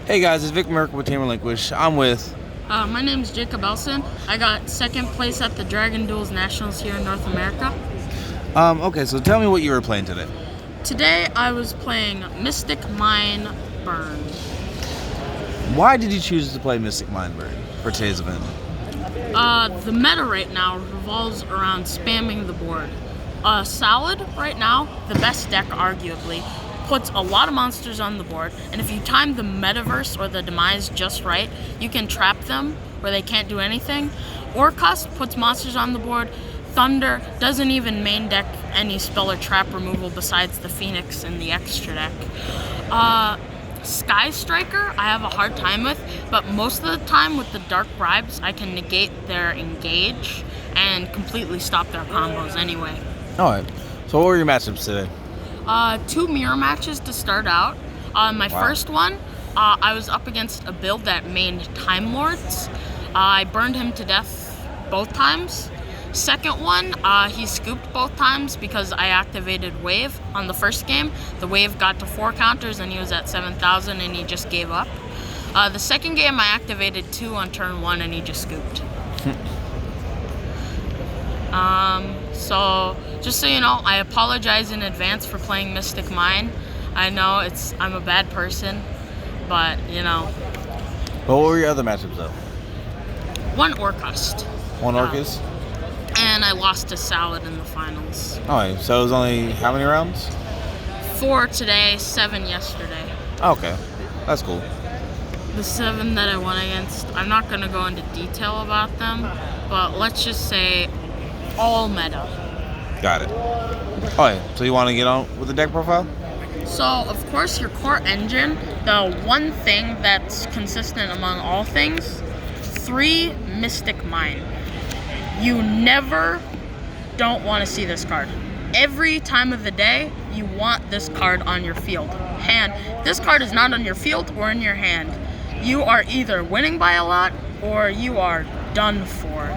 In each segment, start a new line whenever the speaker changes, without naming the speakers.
Hey guys, it's Vic Merkel with Team Relinquish. I'm with...
My name is Jacob Elson. I got second place at the Dragon Duels Nationals here in North America.
Okay, so tell me what you were playing today.
Today I was playing Mystic Mine Burn.
Why did you choose to play Mystic Mind Burn for today's event?
The meta right now revolves around spamming the board. Salad right now, the best deck arguably, puts a lot of monsters on the board, and if you time the metaverse or the demise just right, you can trap them where they can't do anything. Orcust puts monsters on the board. Thunder doesn't even main deck any spell or trap removal besides the Phoenix and the extra deck. Sky Striker I have a hard time with, but most of the time with the Dark Bribes I can negate their engage and completely stop their combos anyway.
Alright, so what were your matchups today?
2 mirror matches to start out. My first one, I was up against a build that mained Time Lords. I burned him to death both times. Second one, he scooped both times because I activated Wave on the first game. The Wave got to 4 counters and he was at 7,000 and he just gave up. The second game I activated 2 on turn 1 and he just scooped. So just so you know, I apologize in advance for playing Mystic Mine. I know I'm a bad person, but you know.
But what were your other matchups though?
One Orcust.
One Orcust?
And I lost to Salad in the finals.
Alright, so it was only how many rounds?
4 today, 7 yesterday.
Okay, that's cool.
The 7 that I won against, I'm not going to go into detail about them, but let's just say all meta.
Got it. Alright, so you want to get on with the deck profile?
So, of course, your core engine, the one thing that's consistent among all things, 3 Mystic Mine. You never don't want to see this card. Every time of the day, you want this card on your field. Hand. This card is not on your field or in your hand. You are either winning by a lot or you are done for.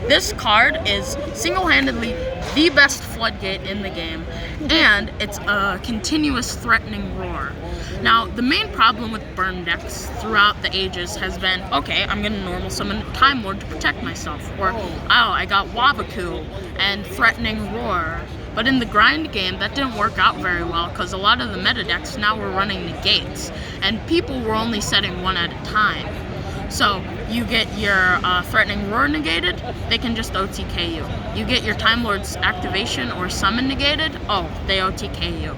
This card is single-handedly the best floodgate in the game, and it's a continuous threatening roar. Now, the main problem with burn decks throughout the ages has been, okay, I'm going to normal summon Time Lord to protect myself, or, oh, I got NAWCQ and threatening roar. But in the grind game, that didn't work out very well because a lot of the meta decks now were running negates, and people were only setting 1 at a time. So you get your threatening roar negated, they can just OTK you. You get your Time Lord's activation or summon negated, oh, they OTK you.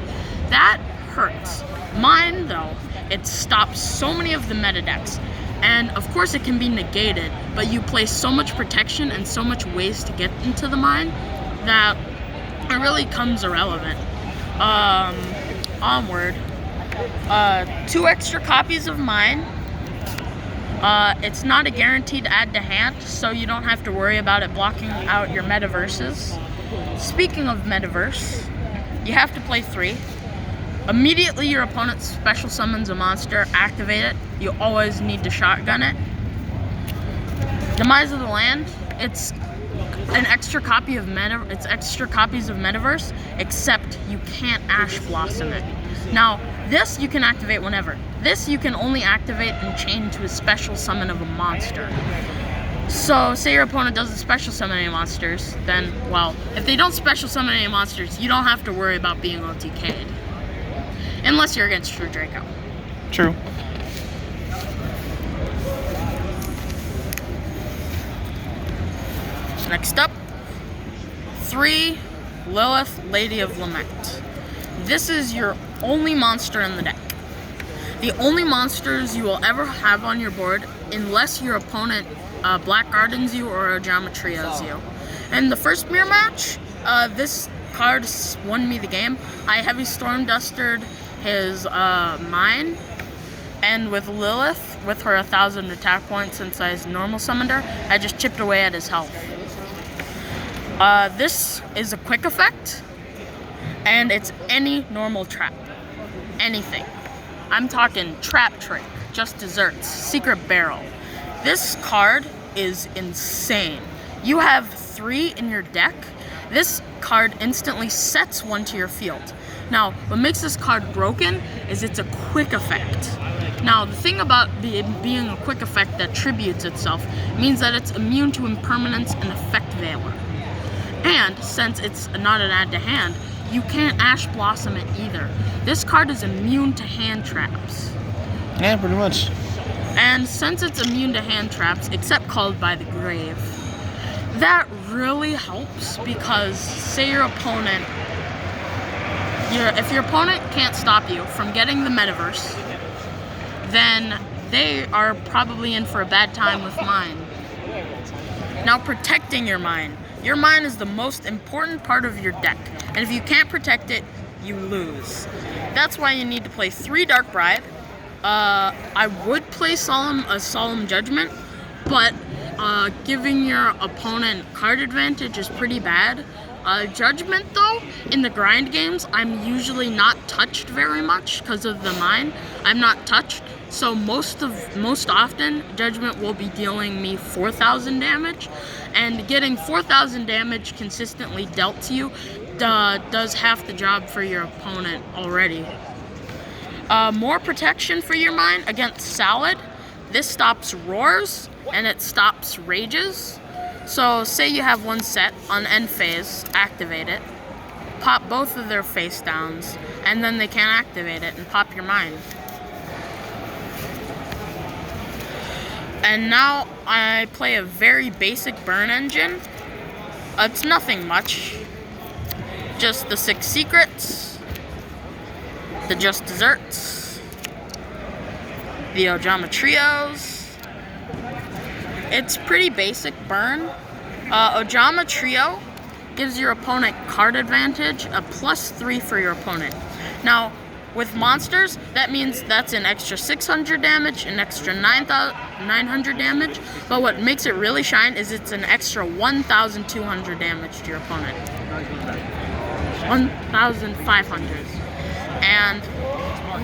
That hurts. Mine, though, it stops so many of the meta decks. And of course it can be negated, but you play so much protection and so much ways to get into the mine that it really comes irrelevant. Onward. 2 extra copies of mine. It's not a guaranteed add to hand, so you don't have to worry about it blocking out your metaverses. Speaking of metaverse, you have to play 3. Immediately your opponent special summons a monster, activate it. You always need to shotgun it. Demise of the Land, it's an extra copy of it's extra copies of Metaverse, except you can't Ash Blossom it. Now, this you can activate whenever. This you can only activate and chain to a special summon of a monster. So, say your opponent doesn't special summon any monsters, then, well, if they don't special summon any monsters, you don't have to worry about being OTK'd. Unless you're against True Draco.
True.
Next up, 3 Lilith, Lady of Lament. This is your only monster in the deck. The only monsters you will ever have on your board unless your opponent Blackguardens you or Geometrias you. In the first mirror match, this card won me the game. I heavy storm dustered his mine, and with Lilith, with her 1,000 attack points since I normal summoned her, I just chipped away at his health. This is a quick effect, and it's any normal trap. Anything. I'm talking Trap Trick, Just Desserts, Secret Barrel. This card is insane. You have 3 in your deck. This card instantly sets 1 to your field. Now, what makes this card broken is it's a quick effect. Now, the thing about being a quick effect that tributes itself means that it's immune to impermanence and effect veiler. And since it's not an add to hand, you can't Ash Blossom it either. This card is immune to hand traps.
Yeah, pretty much.
And since it's immune to hand traps, except called by the grave, that really helps because say if your opponent can't stop you from getting the metaverse, then they are probably in for a bad time with mine. Now, protecting your mine. Your mine is the most important part of your deck, and if you can't protect it, you lose. That's why you need to play 3 Dark Bribe. I would play Solemn Judgment, but giving your opponent card advantage is pretty bad. Judgment, though, in the grind games, I'm usually not touched very much because of the mine. I'm not touched, so most often, Judgment will be dealing me 4,000 damage, and getting 4,000 damage consistently dealt to you does half the job for your opponent already. More protection for your mine against Salad. This stops roars, and it stops rages. So say you have one set on end phase, activate it, pop both of their face downs, and then they can't activate it and pop your mine. And now I play a very basic burn engine. It's nothing much. Just the 6 secrets, the Just Desserts, the Ojama Trios. It's pretty basic burn. Ojama Trio gives your opponent card advantage, a +3 for your opponent. Now, with monsters, that means that's an extra 600 damage, an extra 900 damage, but what makes it really shine is it's an extra 1,200 damage to your opponent. 1,500. And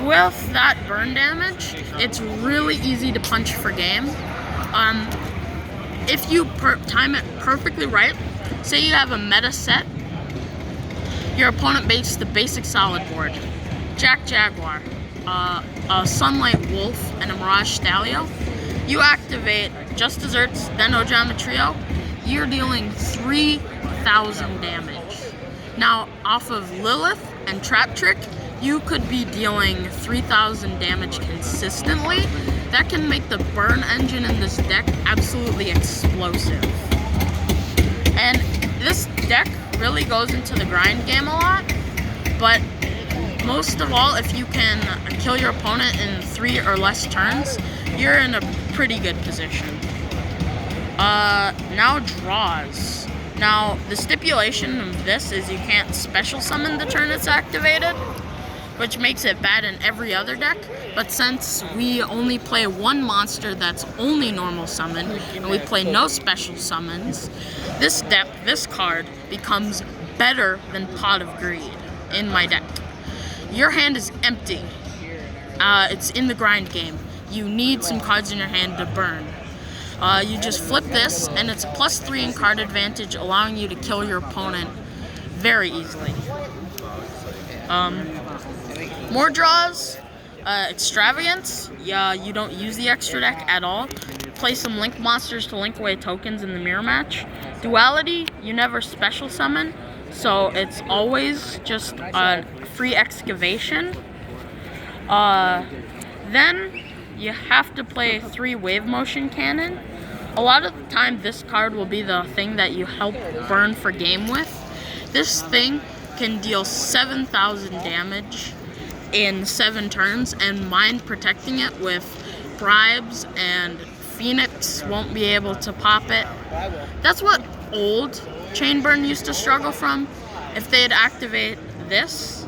with that burn damage, it's really easy to punch for game. If you time it perfectly right, say you have a meta set, your opponent makes the basic solid board, Jack Jaguar, a Sunlight Wolf, and a Mirage Stalio. You activate Just Desserts, then Ojama Trio, you're dealing 3,000 damage. Now, off of Lilith and Trap Trick, you could be dealing 3,000 damage consistently. That can make the burn engine in this deck absolutely explosive. And this deck really goes into the grind game a lot, but most of all, if you can kill your opponent in 3 or less turns, you're in a pretty good position. Now draws. Now, the stipulation of this is you can't special summon the turn it's activated, which makes it bad in every other deck, but since we only play one monster that's only normal summon, and we play no special summons, this card becomes better than Pot of Greed in my deck. Your hand is empty. It's in the grind game. You need some cards in your hand to burn. You just flip this, and it's a +3 in card advantage, allowing you to kill your opponent very easily. More draws, Extravagance, yeah, you don't use the extra deck at all. Play some link monsters to link away tokens in the mirror match. Duality, you never special summon, so it's always just a free excavation. Then you have to play 3 Wave Motion Cannon. A lot of the time this card will be the thing that you help burn for game with. This thing can deal 7,000 damage in 7 turns, and mind protecting it with bribes, and Phoenix won't be able to pop it. That's what old Chainburn used to struggle from. If they'd activate this,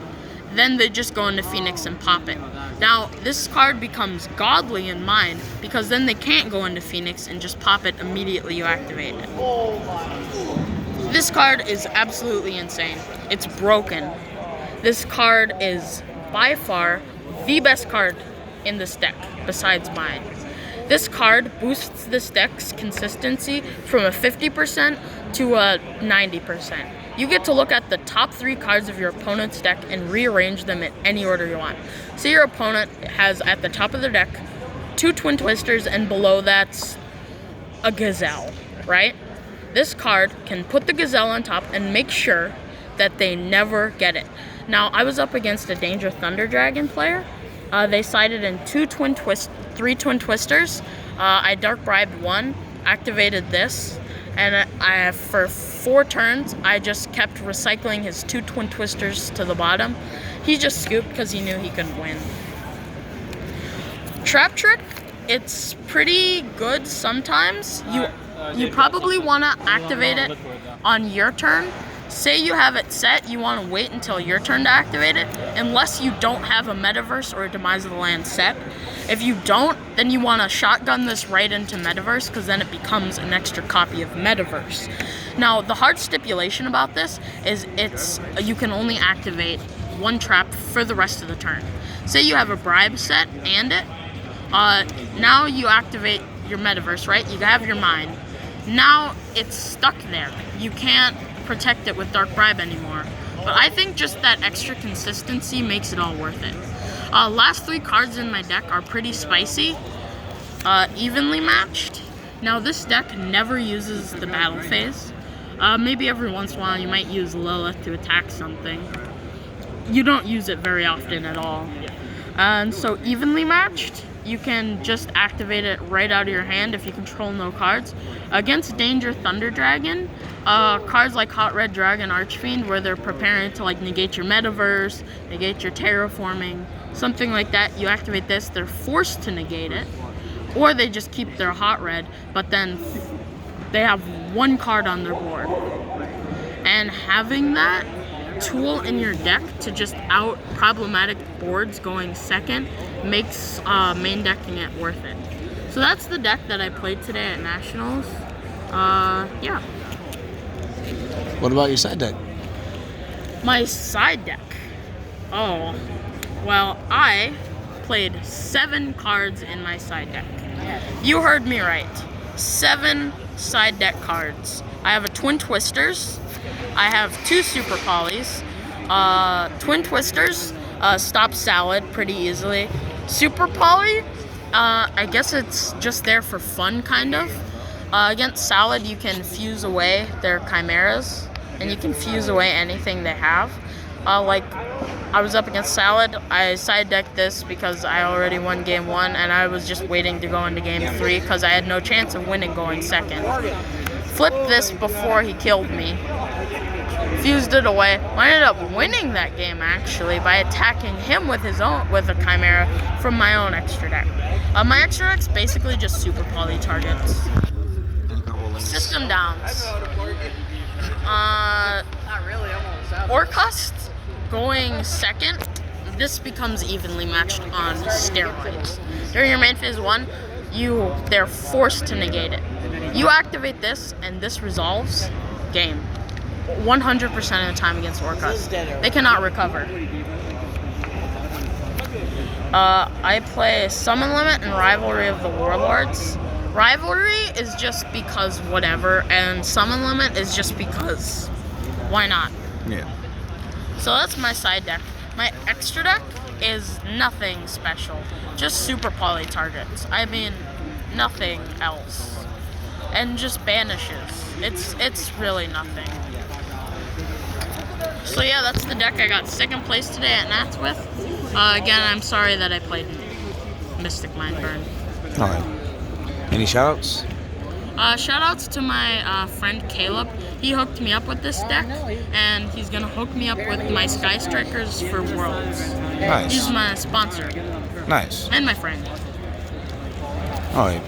then they'd just go into Phoenix and pop it. Now, this card becomes godly in mine, because then they can't go into Phoenix and just pop it immediately you activate it. This card is absolutely insane. It's broken. This card is by far the best card in this deck, besides mine. This card boosts this deck's consistency from a 50% to a 90%. You get to look at the top 3 cards of your opponent's deck and rearrange them in any order you want. Say your opponent has at the top of their deck 2 Twin Twisters and below that's a Gazelle, right? This card can put the Gazelle on top and make sure that they never get it. Now, I was up against a Danger Thunder Dragon player. They sided in 3 Twin Twisters. I Dark Bribed 1, activated this, and for 4 turns, I just kept recycling his 2 Twin Twisters to the bottom. He just scooped because he knew he couldn't win. Trap Trick, it's pretty good sometimes. You probably want to activate it on your turn. Say you have it set, you want to wait until your turn to activate it, unless you don't have a Metaverse or a Demise of the Land set. If you don't, then you want to shotgun this right into Metaverse, because then it becomes an extra copy of Metaverse. Now, the hard stipulation about this is you can only activate 1 trap for the rest of the turn. Say you have a Bribe set and it, now you activate your Metaverse, right? You have your mine. Now it's stuck there. You can't protect it with Dark Bribe anymore. But I think just that extra consistency makes it all worth it. Last 3 cards in my deck are pretty spicy, evenly matched. Now this deck never uses the battle phase. Maybe every once in a while you might use Lilith to attack something. You don't use it very often at all. And so evenly matched, you can just activate it right out of your hand if you control no cards. Against Danger Thunder Dragon, cards like Hot Red Dragon Archfiend, where they're preparing to like negate your Metaverse, negate your terraforming, something like that, you activate this, they're forced to negate it, or they just keep their Hot Red, but then they have 1 card on their board. And having that tool in your deck to just out problematic boards going second makes main decking it worth it. So that's the deck that I played today at Nationals. Yeah.
What about your side deck?
My side deck. Oh, well, I played 7 cards in my side deck. You heard me right. 7 side deck cards. I have a Twin Twisters. I have 2 Super Polys. Twin Twisters stop Salad pretty easily. Super Poly, I guess it's just there for fun, kind of. Against Salad, you can fuse away their Chimeras, and you can fuse away anything they have. Like, I was up against Salad, I side decked this because I already won game 1, and I was just waiting to go into game 3 because I had no chance of winning going second. Flipped this before he killed me. Fused it away. I ended up winning that game actually by attacking him with a Chimera from my own extra deck. My extra deck's basically just Super Poly targets. System downs. Orcust going second. This becomes evenly matched on steroids. During your main phase 1, they're forced to negate it. You activate this, and this resolves game. 100% of the time against Orcust. They cannot recover. I play Summon Limit and Rivalry of the Warlords. Rivalry is just because whatever, and Summon Limit is just because. Why not?
Yeah.
So that's my side deck. My extra deck is nothing special. Just Super Poly targets. I mean, nothing else. And just banishes. It's really nothing. So yeah, that's the deck I got 2nd place today at Nats with. Again, I'm sorry that I played Mystic Mindburn.
Alright. Any shoutouts?
Shoutouts to my friend Caleb. He hooked me up with this deck, and he's gonna hook me up with my Sky Strikers for Worlds.
Nice.
He's my sponsor.
Nice.
And my friend.
Alright.